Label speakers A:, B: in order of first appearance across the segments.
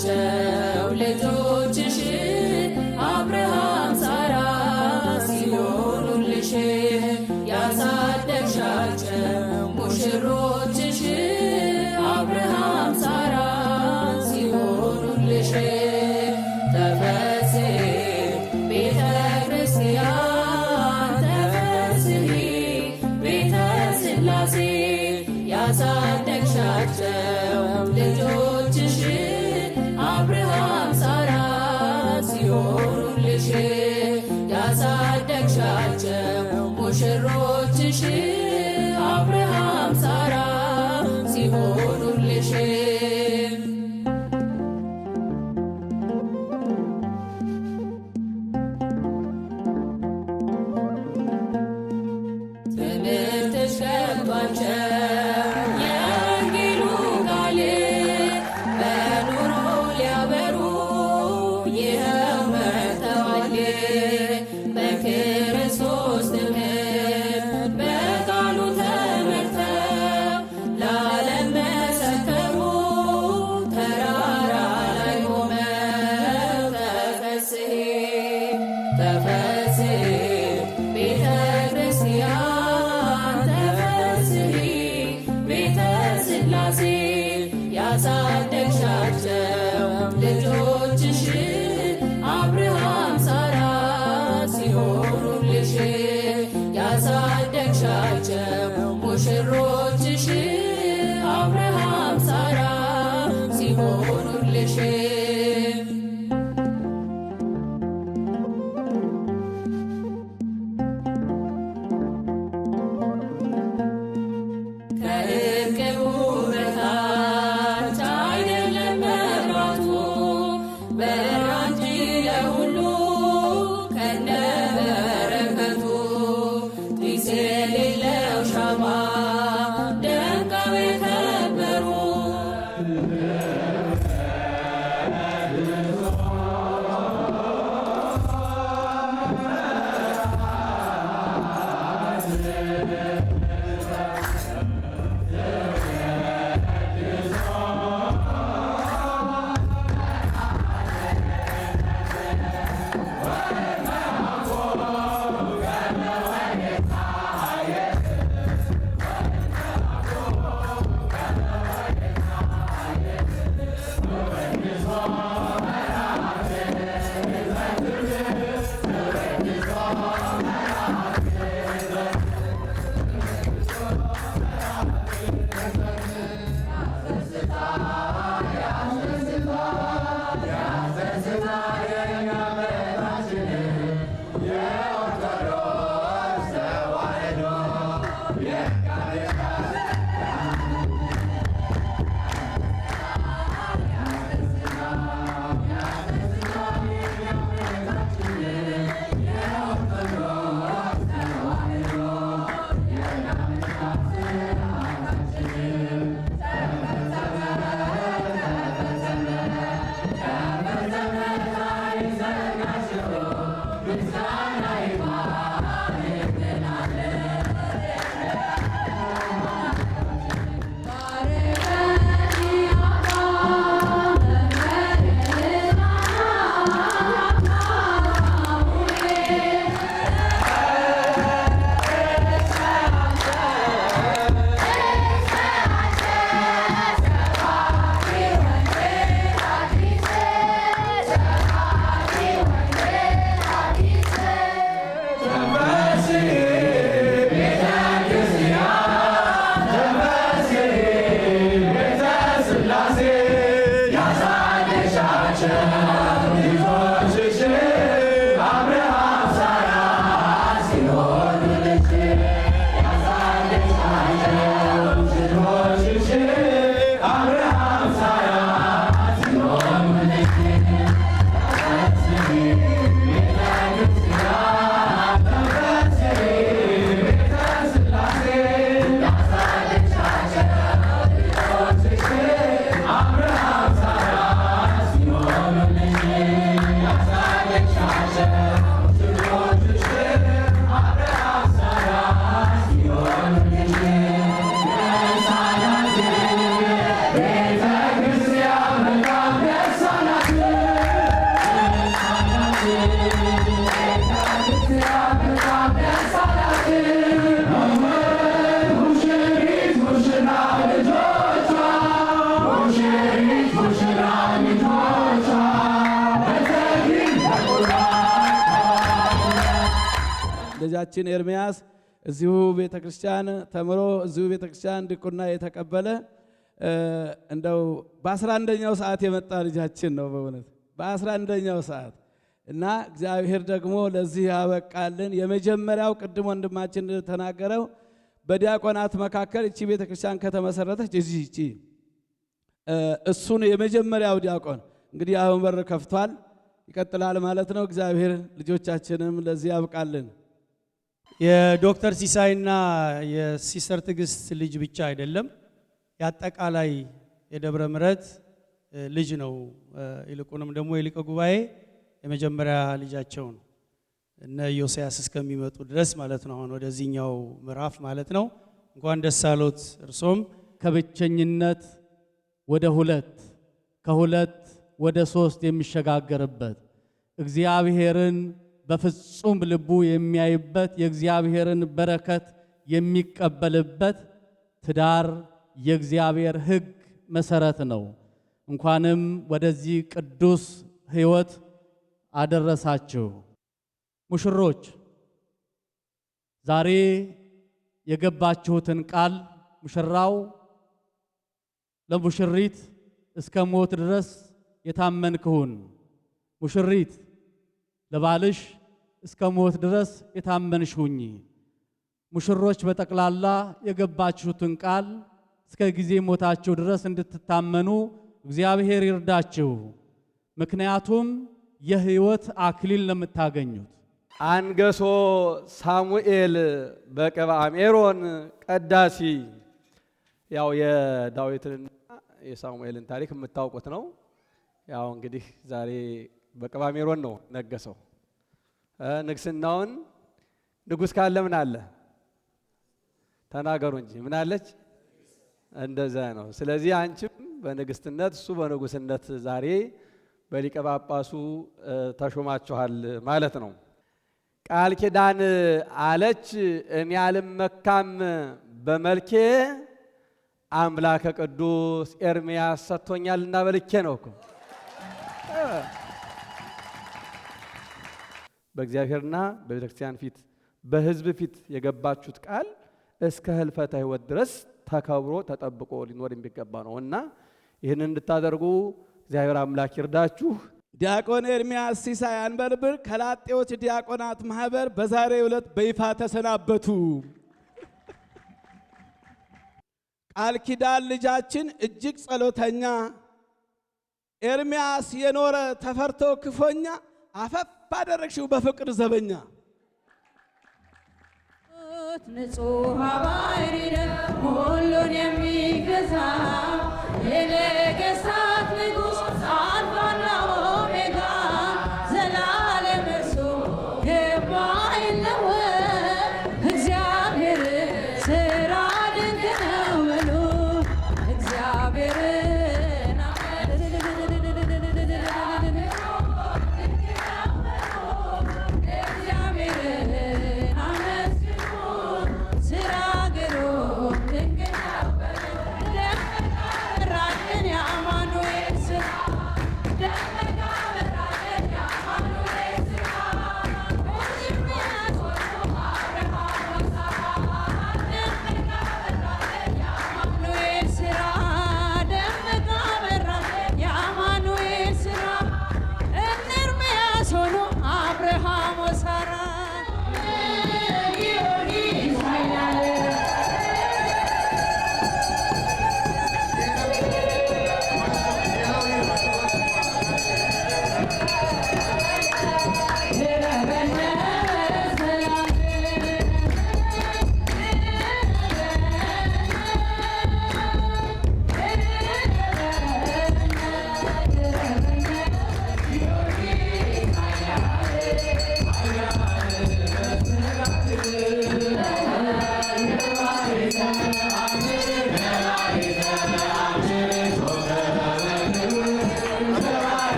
A: ያሳደግሻቸው ልጆችሽ አብርሃም ሳራ ሲሆኑልሽ ያሳደግሻቸው ሙሽሮችሽ አብርሃም ሳራ ሲሆኑልሽ ተፈሥሒ ቤተ ክርስቲያን ተፈሥሒ ቤተ ሥላሴ ያሳደግሻቸው ልጆችሽ አብርሃም ሳራ ሲሆኑልሽ ያሳደግሻቸው ሙሽሮችሽ አብርሃም ሳራ ሲሆኑልሽ ትምህርትሽ ገባቸው የወንጌሉ ቃል በኑሮ ሊያበሩ ይኸው መጥተዋል። በክርስቶስ ትምህርት በቃሉ ተመርተው ለዓለም መሰከሩ ተራራ ላይ ቆመው ተፈሥሒ ተፈሥሒ ቤተ ክርስቲያን ተፈሥሒ ቤተ ሥላሴ ያሳደግሻቸው ልጆችሽ አብርሃም ሳራ ሲሆኑልሽ ያሳደግሻቸው ሙሽሮችሽ አብርሃም ሳራ ሲሆኑልሽ ከእርግቡ በታች አይደለም መብራቱ በራ እንጂ ለሁሉ ከነበረከቱ ጢስ የሌለው ሻማ ደምቀው የከበሩ
B: ልጃችን ኤርምያስ እዚሁ ቤተክርስቲያን ተምሮ እዚሁ ቤተክርስቲያን ዲቁና የተቀበለ እንደው በ11ኛው ሰዓት የመጣ ልጃችን ነው በእውነት በ11ኛው ሰዓት እና እግዚአብሔር ደግሞ ለዚህ ያበቃልን። የመጀመሪያው ቅድም ወንድማችን ተናገረው በዲያቆናት መካከል እቺ ቤተክርስቲያን ከተመሰረተች እቺ እሱን የመጀመሪያው ዲያቆን እንግዲህ አሁን በር ከፍቷል ይቀጥላል ማለት ነው። እግዚአብሔር ልጆቻችንም ለዚህ ያብቃልን።
C: የዶክተር ሲሳይና የሲስተር ትዕግስት ልጅ ብቻ አይደለም ያጠቃላይ የደብረ ምሕረት ልጅ ነው። ይልቁንም ደግሞ የሊቀ ጉባኤ የመጀመሪያ ልጃቸው ነው እነ ዮሴያስ እስከሚመጡ ድረስ ማለት ነው። አሁን ወደዚህኛው ምዕራፍ ማለት ነው። እንኳን ደስ አሎት። እርሶም
B: ከብቸኝነት ወደ ሁለት ከሁለት ወደ ሶስት የሚሸጋገርበት እግዚአብሔርን በፍጹም ልቡ የሚያይበት የእግዚአብሔርን በረከት የሚቀበልበት ትዳር የእግዚአብሔር ሕግ መሰረት ነው። እንኳንም ወደዚህ ቅዱስ ሕይወት አደረሳችሁ። ሙሽሮች ዛሬ የገባችሁትን ቃል ሙሽራው ለሙሽሪት እስከ ሞት ድረስ የታመንክሁን፣ ሙሽሪት ለባልሽ እስከ ሞት ድረስ የታመንሽ ሁኚ። ሙሽሮች በጠቅላላ የገባችሁትን ቃል እስከ ጊዜ ሞታችሁ ድረስ እንድትታመኑ እግዚአብሔር ይርዳችሁ። ምክንያቱም የሕይወት አክሊል ለምታገኙት።
D: አንገሶ ሳሙኤል በቅብአ ሜሮን ቀዳሲ። ያው የዳዊትንና የሳሙኤልን ታሪክ የምታውቁት ነው። ያው እንግዲህ ዛሬ በቅብአ ሜሮን ነው ነገሰው። ንግስናውን ንጉስ ካለ ምን አለ ተናገሩ እንጂ ምን አለች? እንደዛ ነው። ስለዚህ አንቺም በንግስትነት እሱ በንጉስነት ዛሬ በሊቀ ጳጳሱ ተሾማችኋል ማለት ነው። ቃል ኪዳን አለች እኔ አልመካም በመልኬ አምላከ ቅዱስ ኤርምያስ ሰጥቶኛልና በልኬ ነው እኮ። በእግዚአብሔርና በቤተክርስቲያን ፊት በሕዝብ ፊት የገባችሁት ቃል እስከ ህልፈተ ሕይወት ድረስ ተከብሮ ተጠብቆ ሊኖር የሚገባ ነው እና ይህንን እንድታደርጉ እግዚአብሔር አምላክ ይርዳችሁ።
B: ዲያቆን ኤርምያስ ሲሳይ አንበርብር ከላጤዎች ዲያቆናት ማህበር በዛሬው ዕለት በይፋ ተሰናበቱ። ቃል ኪዳን ልጃችን እጅግ ጸሎተኛ ኤርምያስ የኖረ ተፈርቶ ክፎኛ አፈፍ አደረግሽው በፍቅር ዘበኛ።
A: ንጹሕ ባሕርይ ሁሉን የሚገዛ የነገሥታት ንጉሥ አልፋና ኦሜጋ ዘላለም እርሱ የማይለወጥ እግዚአብሔር ሥራ ድንቅ ነው በሉ እግዚአብሔርን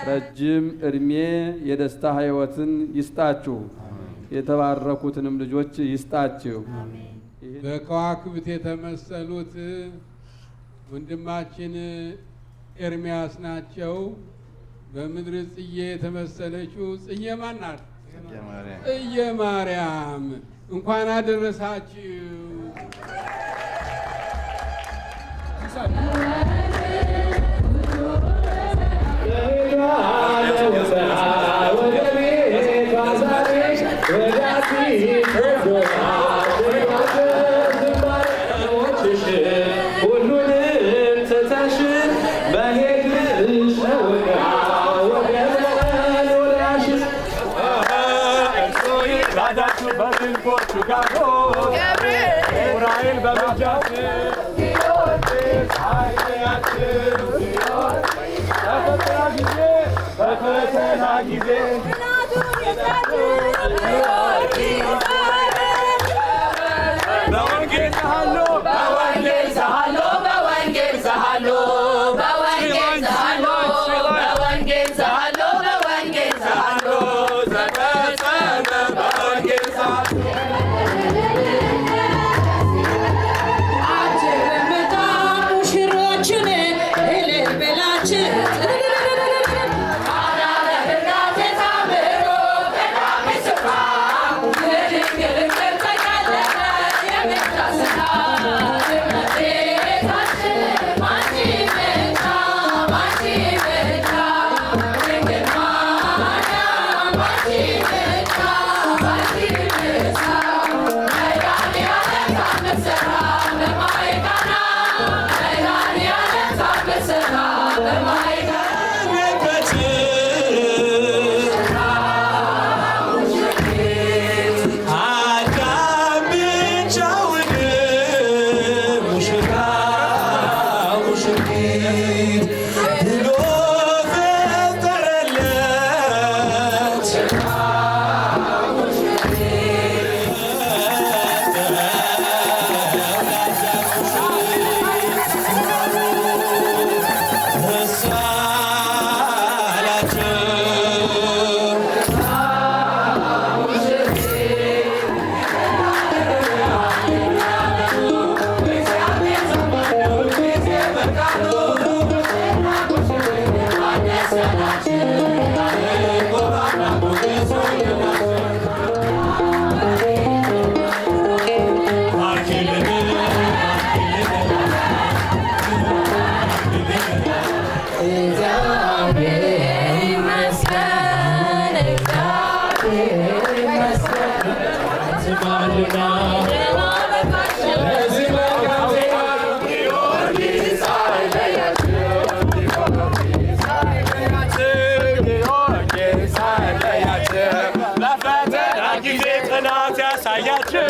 D: ረጅም እድሜ የደስታ ሕይወትን ይስጣችሁ፣ የተባረኩትንም ልጆች ይስጣችሁ።
E: በከዋክብት የተመሰሉት ወንድማችን ኤርሚያስ ናቸው። በምድር ጽዬ የተመሰለችው ጽዬ ማን ናት? ጽዬ ማርያም። እንኳን አደረሳችሁ።
F: ለፈተና ጊዜ ጽናት ያሳያችሁ